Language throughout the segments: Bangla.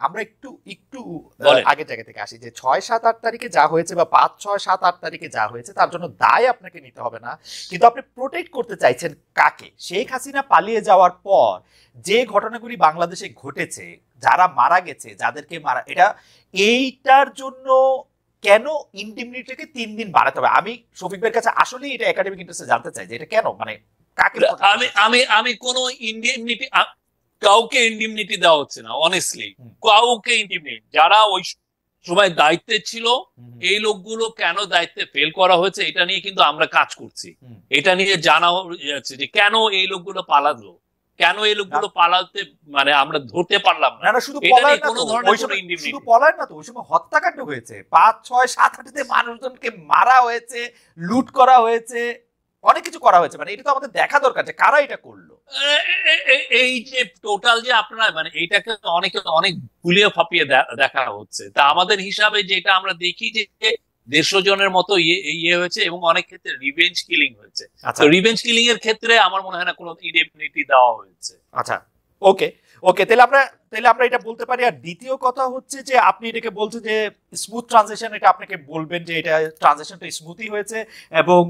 আমরা একটু একটু আগের জায়গা থেকে আসি যে 6-7-8 তারিখে যা হয়েছে বা 5-6-7-8 তারিখে যা হয়েছে তার জন্য দায় আপনাকে নিতে হবে না, কিন্তু আপনি প্রোটেক্ট করতে চাইছেন কাকে? শেখ হাসিনা পালিয়ে যাওয়ার পর যে ঘটনাগুলি বাংলাদেশে ঘটেছে, যারা মারা গেছে, যাদেরকে মারা, এইটার জন্য কেন ইনডিমনিটিকে 3 দিন বাড়াতে হবে? আমি শফিক ভাইয়ের কাছে আসলেই এটা একাডেমিক ইন্টারেস্টে জানতে চাই যে এটা কেন, মানে কাকে? আমি কোনো ইনডিমনিটি, কাউকে ইনডিমনিটি দেওয়া হচ্ছে না, অনেস্টলি কাউকে ইনডিমনিটি। যারা ওই সময় দায়িত্বে ছিল, এই লোকগুলো কেন দায়িত্বে ফেল করা হয়েছে এটা নিয়ে কিন্তু আমরা কাজ করছি। এটা নিয়ে জানা যাচ্ছে যে কেন এই লোকগুলো পালালো, কেন এই লোকগুলো পালাতে মানে আমরা ধরতে পারলাম না। শুধু পলায়ন না তো, ওই সময় হত্যাকাণ্ড হয়েছে, 5-6-7-8 মানুষজনকে মারা হয়েছে, লুট করা হয়েছে, অনেক কিছু করা হয়েছে। মানে এটা তো আমাদের দেখা দরকার যে কারা এটা করলো। এই যে টোটাল যে আপনারা মানে এইটাকে অনেকে অনেক গুলিয়ে ফাঁপিয়ে দেখা হচ্ছে, তা আমাদের হিসাবে যেটা আমরা দেখি যে 150 জনের মতো ইয়ে হয়েছে এবং অনেক ক্ষেত্রে রিভেঞ্জ কিলিং হয়েছে। তো রিভেঞ্জ কিলিং এর ক্ষেত্রে আমার মনে হয় না কোনো ইনডেমনিটি দেওয়া হয়েছে। আচ্ছা, ওকে, তাহলে আমরা এটা বলতে পারি। আর দ্বিতীয় কথা হচ্ছে যে আপনি এটাকে বলছেন যে স্মুথ ট্রানজিশন, এটা আপনাকে বলবেন যে এটা ট্রানজিশনটা স্মুথই হয়েছে, এবং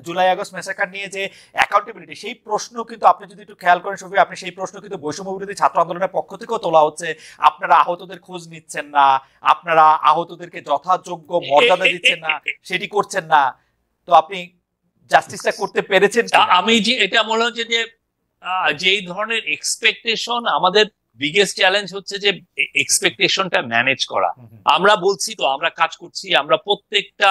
জুলাই আগস্ট ম্যাসাকার নিয়ে যে অ্যাকাউন্টেবিলিটি, সেই প্রশ্ন কিন্তু আপনি যদি একটু খেয়াল করেন সবাই, আপনি সেই প্রশ্ন কিন্তু বৈষম্য বিরোধী ছাত্র আন্দোলনের পক্ষ থেকেও তোলা হচ্ছে। আপনারা আহতদের খোঁজ নিচ্ছেন না, আপনারা আহতদেরকে যথাযোগ্য মর্যাদা দিচ্ছেন না, সেটি করছেন না। তো আপনি জাস্টিসটা করতে পেরেছেন? আমি যে এটা মনে হচ্ছে যে যেই ধরনের এক্সপেকটেশন, আমাদের বিগেস্ট চ্যালেঞ্জ হচ্ছে যে এক্সপেকটেশনটা ম্যানেজ করা। আমরা বলছি তো আমরা কাজ করছি, আমরা প্রত্যেকটা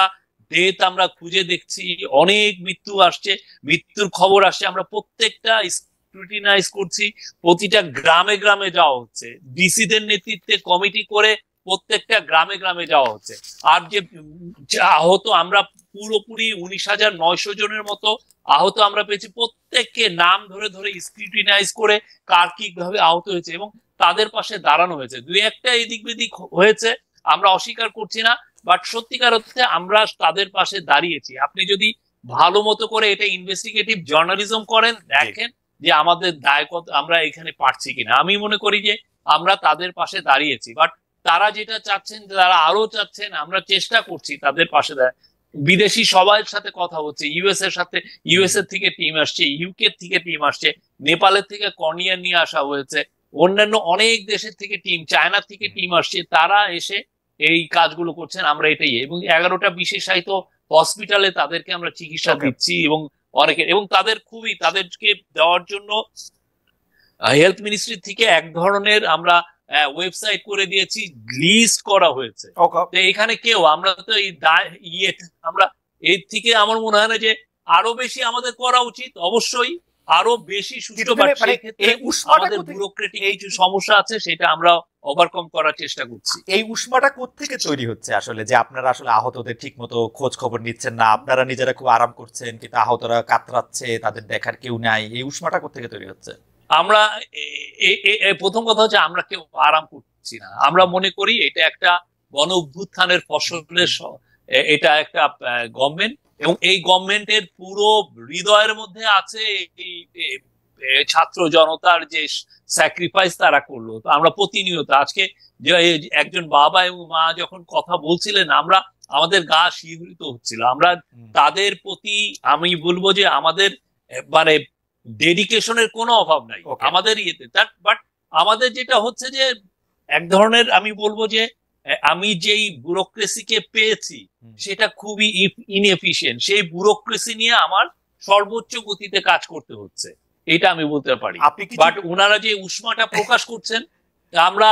ডেট আমরা খুঁজে দেখছি, অনেক মৃত্যু আসছে, মৃত্যুর খবর আসছে, আমরা প্রত্যেকটা স্ক্রুটিনাইজ করছি, প্রতিটা গ্রামে গ্রামে যাওয়া হচ্ছে, ডিসিদের নেতৃত্বে কমিটি করে প্রত্যেকটা গ্রামে গ্রামে যাওয়া হচ্ছে। আর যে আহত আমরা পুরোপুরি 19,900 জনের মতো আহত আমরা পেয়েছি, প্রত্যেককে নাম ধরে ধরে স্ক্রুটিনাইজ করে কার কিভাবে আহত হয়েছে এবং তাদের পাশে দাঁড়ানো হয়েছে। দুই একটা এদিক বেদিক হয়েছে, আমরা অস্বীকার করছি না, বাট সত্যিকার অর্থে আমরা তাদের পাশে দাঁড়িয়েছি। আপনি যদি ভালো মতো করে এটা ইনভেস্টিগেটিভ জার্নালিজম করেন, দেখেন যে আমাদের দায়কত আমরা এখানে পারছি কিনা। আমি মনে করি যে আমরা তাদের পাশে দাঁড়িয়েছি, বাট তারা যেটা চাচ্ছেন, তারা আরো চাচ্ছেন, আমরা চেষ্টা করছি তাদের পাশে দাঁড়ায়। বিদেশি সবার সাথে কথা হচ্ছে, ইউএস এর সাথে, ইউএস এর থেকে টিম আসছে, ইউকে থেকে টিম আসছে, নেপালের থেকে কর্নিয়া নিয়ে আসা হয়েছে, অন্যান্য অনেক দেশের থেকে টিম, চায়না থেকে টিম আসছে, তারা এসে এই কাজগুলো করছেন। আমরা এটাই, এবং 11টা বিশেষায়িত হসপিটালে তাদেরকে আমরা চিকিৎসা দিচ্ছি, এবং অনেকের, এবং তাদেরকে দেওয়ার জন্য হেলথ মিনিস্ট্রি থেকে এক ধরনের আমরা ওয়েবসাইট করে দিয়েছি, লিস্ট করা হয়েছে। তো এখানে কেউ আমরা তো এই আমরা এর থেকে আমার মনে হয় না যে আরো বেশি আমাদের করা উচিত, অবশ্যই আরো বেশি সুষ্ঠু। আমাদের ব্যুরোক্রেটিক কিছু সমস্যা আছে, সেটা আমরা ওভারকাম করার চেষ্টা করছি। এই উষ্মাটা কোত্থেকে তৈরি হচ্ছে আসলে, যে আপনারা আসলে আহতদের ঠিক মতো খোঁজ খবর নিচ্ছেন না, আপনারা নিজেরা খুব আরাম করছেন কিন্তু আহতরা কাতরাচ্ছে, তাদের দেখার কেউ নাই, এই উষ্মাটা কোত্থেকে তৈরি হচ্ছে? আমরা প্রথম কথা হচ্ছে আমরা কেউ আরাম করছি না। আমরা মনে করি এটা একটা গণ অভ্যুত্থানের ফসলের, এটা একটা গভর্নমেন্ট, এবং এই গভর্নমেন্টের পুরো হৃদয়ের মধ্যে আছে এই ছাত্র জনতার যে স্যাক্রিফাইস তারা করলো। তো আমরা প্রতিনিয়ত, আজকে যে একজন বাবা এবং মা যখন কথা বলছিলেন, আমাদের গা শিহরিত হচ্ছিল। আমরা তাদের প্রতি, আমি বলবো যে আমাদের মানে ডেডিকেশনের কোনো অভাব নাই আমাদের ইয়েতে। বাট আমাদের যেটা হচ্ছে যে এক ধরনের, আমি বলবো যে আমি যেই ব্যুরোক্রেসিকে পেয়েছি সেটা খুবই ইনএফিশিয়েন্ট। সেই ব্যুরোক্রেসি নিয়ে আমার সর্বোচ্চ গতিতে কাজ করতে হচ্ছে, এটা আমি বলতে পারি। বাট ওনারা যে উষ্মাটা প্রকাশ করছেন, আমরা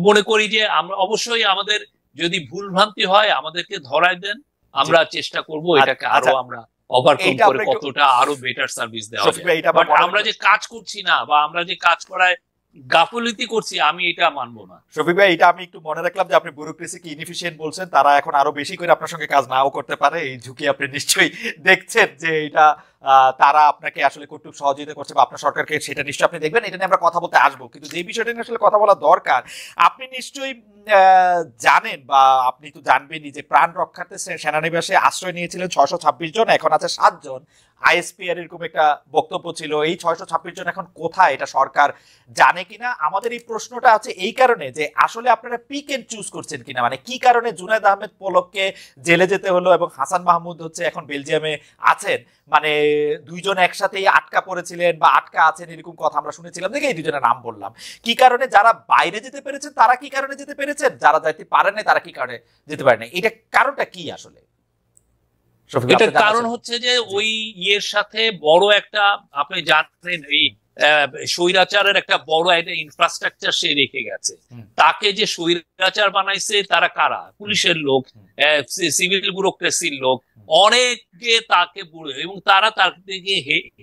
মনে করি যে আমরা অবশ্যই, আমাদের যদি ভুল ভ্রান্তি হয় আমাদেরকে ধরায় দেন, আমরা চেষ্টা করব এটাকে আরো আমরা ওভারকাম করে কতটা আরো বেটার সার্ভিস দেওয়া যায়। বাট আমরা যে কাজ করছি না, বা আমরা যে কাজ করায় গাফলতি করছি, আমি এটা মানবো না। শফিক ভাই, এটা আমি একটু মনে রাখলাম যে আপনি ব্যুরোক্রেসিকে ইনএফিশিয়েন্ট বলছেন, তারা এখন আরো বেশি করে আপনার সঙ্গে কাজ নাও করতে পারে, এই ঝুঁকি আপনি নিশ্চয়ই দেখছেন যে এটা তারা আপনাকে আসলে কতটুকু সহযোগিতা করছে বা আপনার সরকারকে, সেটা নিশ্চয়ই আপনি দেখবেন, এটা নিয়ে আমরা কথা বলতে আসবো। কিন্তু যে বিষয়টা নিয়ে আসলে কথা বলা দরকার, আপনি নিশ্চয়ই জানেন বা আপনি তো জানবেনই যে প্রাণ রক্ষার্থে সেনানিবাসে আশ্রয় নিয়েছিলেন 626 জন, এখন আছে 7 জন। আইএসপিআর এরকম একটা বক্তব্য ছিল। এই 626 জন এখন কোথায়, এটা সরকার জানে কিনা? আমাদের এই প্রশ্নটা আছে এই কারণে যে আসলে আপনারা পিক এন্ড চুজ করছেন কিনা, মানে কি কারণে জুনায়েদ আহমেদ পলককে জেলে যেতে হলো এবং হাসান মাহমুদ হচ্ছে এখন বেলজিয়ামে আছেন, মানে দুইজন একসাথেই আটকা পড়েছিলেন বা আটকা আছেন এরকম কথা আমরা শুনেছিলাম, দেখে এই দুজনের নাম বললাম। কি কারণে যারা বাইরে যেতে পেরেছেন তারা কি কারণে যেতে পেরেছেন, যারা যাইতে পারেন না তারা কি কারণে যেতে পারেন না, এটা কারণটা কি আসলে? এটা কারণ হচ্ছে যে ওই ইয়ের সাথে বড় একটা, আপনি জানেন এই স্বৈরাচারের একটা বড় একটা ইনফ্রাস্ট্রাকচার সে রেখে গেছে। তাকে যে স্বৈরাচার বানাইছে তারা কারা? পুলিশের লোক, সিভিল ব্যুরোক্রেসির লোক, অনেকে তাকে বুড়ো, এবং তারা তার থেকে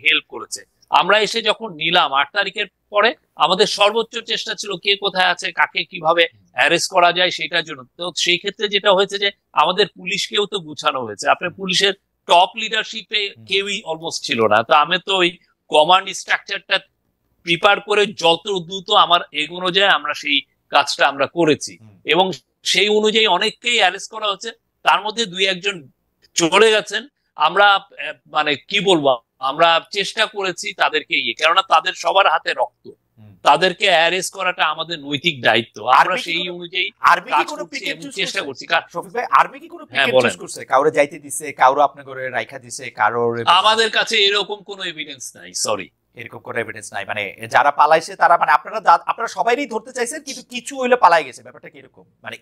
হেল্প করেছে। আমরা এসে যখন নিলাম 8 তারিখের পরে, আমাদের সর্বোচ্চ চেষ্টা ছিল কে কোথায় আছে, কাকে কিভাবে অ্যারেস্ট করা যায় সেটার জন্য। তো সেই ক্ষেত্রে যেটা হয়েছে যে আমাদের পুলিশকেও তো গুছানো হয়েছে। আপনার পুলিশের টপ লিডারশিপে কেউই অলমোস্ট ছিল না। তো আমি তো ওই কমান্ড স্ট্রাকচারটা প্রিপেয়ার করে যত দ্রুত আমার এগোনো যায় আমরা সেই কাজটা আমরা করেছি, এবং সেই অনুযায়ী অনেককেই অ্যারেস্ট করা হচ্ছে। তার মধ্যে 2-1 জন চলে গেছেন। আমরা মানে কি বলবো, আমরা চেষ্টা করেছি তাদেরকে কেননা তাদের সবার হাতে রক্ত, তাদেরকে অ্যারেস্ট করাটা আমাদের নৈতিক দায়িত্ব। আমরা সেই অনুযায়ী চেষ্টা করছি। শফিক ভাই, আর্মি কি কোনো পিকেট চুজ করছে? কাউরে যাইতে দিছে, কাউরে আপনার ঘরে রাইখা দিছে, কারোর? আমাদের কাছে এরকম কোনো এভিডেন্স নাই, সরি, এরকম কোনো এভিডেন্স নাই। মানে যারা পালাইছে তারা, মানে আপনারা সবাইই ধরতে চাইছেন কিন্তু কিছু হইলে পালাই গেছে, ব্যাপারটা কি এরকম? মানে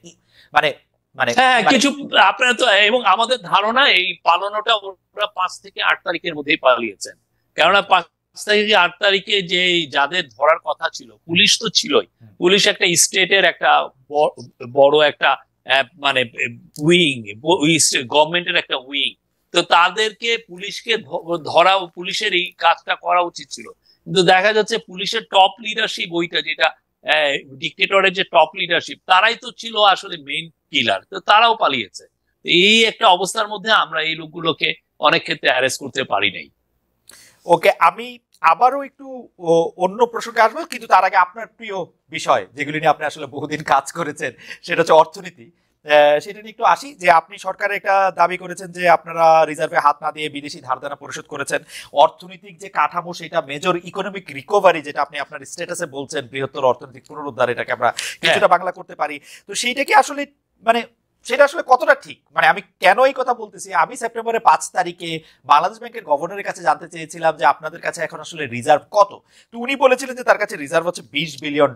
মানে মানে হ্যাঁ, কিছু আপনারা তো, এবং আমাদের ধারণা এই পালানোটা ওরা 5 থেকে 8 তারিখের মধ্যেই পালিয়েছেন। কেননা 5 থেকে 8 তারিখে যে যাদের ধরার কথা ছিল, পুলিশ তো ছিলই, পুলিশ একটা স্টেটের একটা বড় একটা মানে উইং, গভর্নমেন্টের একটা উইং। তো তাদেরকে, পুলিশকে ধরা, পুলিশের এই কাজটা করা উচিত ছিল। কিন্তু দেখা যাচ্ছে পুলিশের টপ লিডারশিপ, ওইটা যেটা ডিক্টেটরের যে টপ লিডারশিপ, তারাই তো ছিল আসলে মেইন কিলার, তো তারাও পালিয়েছে। এই একটা অবস্থার মধ্যে আমরা এই লোকগুলোকে অনেক ক্ষেত্রে অ্যারেস্ট করতে পারি নাই। ওকে, আমি আবারও একটু অন্য প্রসঙ্গে আসবো, কিন্তু তার আগে আপনার প্রিয় বিষয় যেগুলি নিয়ে আপনি আসলে বহুদিন কাজ করেছেন, সেটা হচ্ছে অর্থনীতি। সেটা নিয়ে একটু আসি। যে আপনি সরকারে একটা দাবি করেছেন যে আপনারা রিজার্ভে হাত না দিয়ে বিদেশি ধারদেনা পরিশোধ করেছেন। অর্থনৈতিক যে কাঠামো, সেটা মেজর ইকোনমিক রিকভারি, যেটা আপনি আপনার স্ট্যাটাসে বলছেন বৃহত্তর অর্থনৈতিক পুনরুদ্ধার, এটাকে আমরা কিছুটা বাংলা করতে পারি। তো সেইটা কি আসলে, মানে সেটা আসলে কতটা ঠিক? মানে আমি কেন এই কথা বলতেছি, আমি সেপ্টেম্বরের 5 তারিখে বাংলাদেশ ব্যাংকের গভর্নরের কাছে জানতে চেয়েছিলাম যে আপনাদের কাছে এখন আসলে রিজার্ভ কত। তো উনি বলেছিলেন যে তার কাছে রিজার্ভ হচ্ছে $20 বিলিয়ন।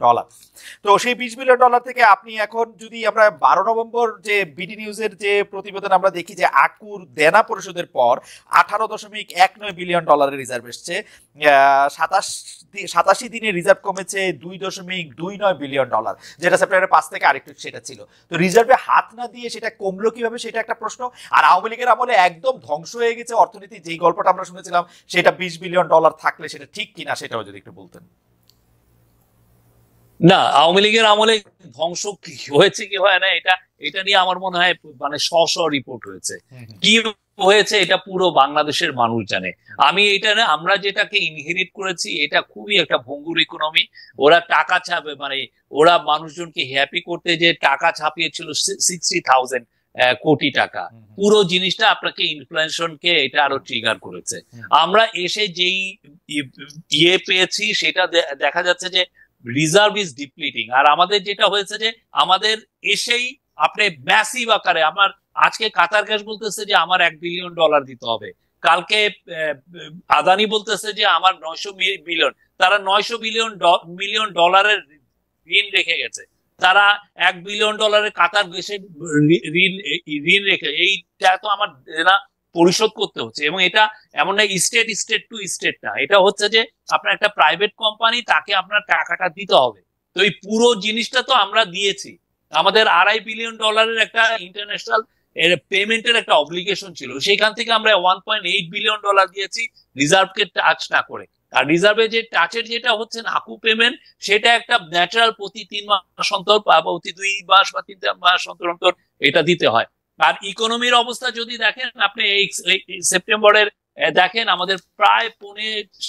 তো সেই $20 বিলিয়ন থেকে আপনি এখন, যদি আমরা 12 নভেম্বর যে বিডি নিউজের যে প্রতিবেদন আমরা দেখি যে আকুর দেনা পরিশোধের পর $18.19 বিলিয়ন রিজার্ভ এসছে। 87 দিনে রিজার্ভ কমেছে $2.29 বিলিয়ন, যেটা সেপ্টেম্বরের 5 থেকে আরেকটু সেটা ছিল। তো রিজার্ভে হাত না দিয়ে সেটা কমলো কিভাবে, সেটা একটা প্রশ্ন। আর আওয়ামী লীগের আমলে একদম ধ্বংস হয়ে গেছে অর্থনীতি, যেই গল্পটা আমরা শুনেছিলাম, সেটা $20 বিলিয়ন থাকলে সেটা ঠিক কিনা, সেটাও যদি একটু বলতেন। না, আওয়ামী লীগের আমলে ধ্বংস হয়েছে কি হয় না, এটা নিয়ে আমার মনে হয় মানে রিপোর্ট হয়েছে। কি হয়েছে এটা পুরো বাংলাদেশের মানুষ জানে। আমি এটা না, আমরা যেটাকে ইনহেরিট করেছি, এটা খুবই একটা ভঙ্গুর ইকোনমি। ওরা টাকা ছাপে, মানে ওরা মানুষজনকে হ্যাপি করতে যে টাকা ছাপিয়েছিল 60,000 কোটি টাকা। পুরো জিনিসটা আপনাকে ইনফ্লেশনকে এটা আরো ট্রিগার করেছে। আমরা এসে যেই ইয়ে পেয়েছি, সেটা দেখা যাচ্ছে যে রিজার্ভ ইজ ডিপ্লিটিং। আর আমাদের যেটা হয়েছে যে আমাদের এসেই আপনি ম্যাসিভ আকারে, আমার আজকে কাতার ক্যাশ বলতেছে যে আমার $1 বিলিয়ন দিতে হবে, কালকে আদানি বলতেছে যে আমার 900 বিলিয়ন, তারা 900 মিলিয়ন ডলারের ঋণ রেখে গেছে। তারা $1 বিলিয়ন কাতার দেশে ঋণ রেখে, এইটা তো আমার না পরিশোধ করতে হচ্ছে। এবং এটা এমন না স্টেট টু স্টেট না, এটা হচ্ছে যে আপনার একটা প্রাইভেট কোম্পানি, তাকে আপনার টাকাটা দিতে হবে। তো এই পুরো জিনিসটা তো আমরা দিয়েছি। আমাদের $2.5 বিলিয়ন একটা ইন্টারন্যাশনাল পেমেন্টের একটা অব্লিগেশন ছিল, সেখান থেকে আমরা $1.8 বিলিয়ন দিয়েছি রিজার্ভকে টাচ না করে। আর রিজার্ভে যে টাচের যেটা হচ্ছে আকু পেমেন্ট, সেটা একটা ন্যাচারাল, প্রতি 3 মাস অন্তর বা প্রতি 2 মাস বা 3 মাস অন্তর এটা দিতে হয়। আর ইকোনমির অবস্থা যদি দেখেন আপনি, এই সেপ্টেম্বরের দেখেন আমাদের প্রায়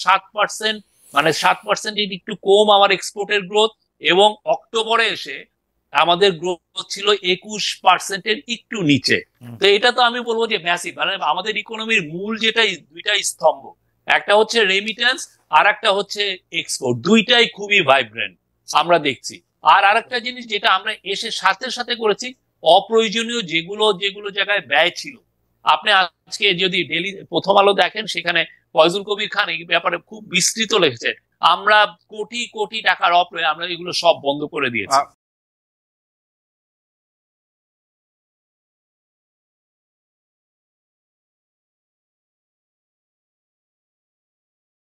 7%, মানে 7% একটু কম আমার এক্সপোর্টের গ্রোথ, এবং অক্টোবরে এসে আমাদের গ্রোথ ছিল 21%-এর একটু নিচে। তো এটা তো আমি বলবো যে ম্যাসিভ, মানে আমাদের ইকোনমির মূল যেটা, দুইটা স্তম্ভ, একটা হচ্ছে রেমিটেন্স আর একটা হচ্ছে এক্সপোর্ট, দুইটাই খুবই ভাইব্রেন্ট আমরা দেখছি। আর আরেকটা জিনিস যেটা আমরা এসে সাথে সাথে করেছি, অপ্রয়োজনীয় যেগুলো যেগুলো জায়গায় ব্যয় ছিল, আপনি আজকে যদি ডেলি প্রথম আলো দেখেন, সেখানে ফয়জুল কবির খান এই ব্যাপারে খুব বিস্তৃত লিখেছে, আমরা কোটি কোটি টাকার অপ্রয়োজন আমরা এগুলো সব বন্ধ করে দিয়েছি।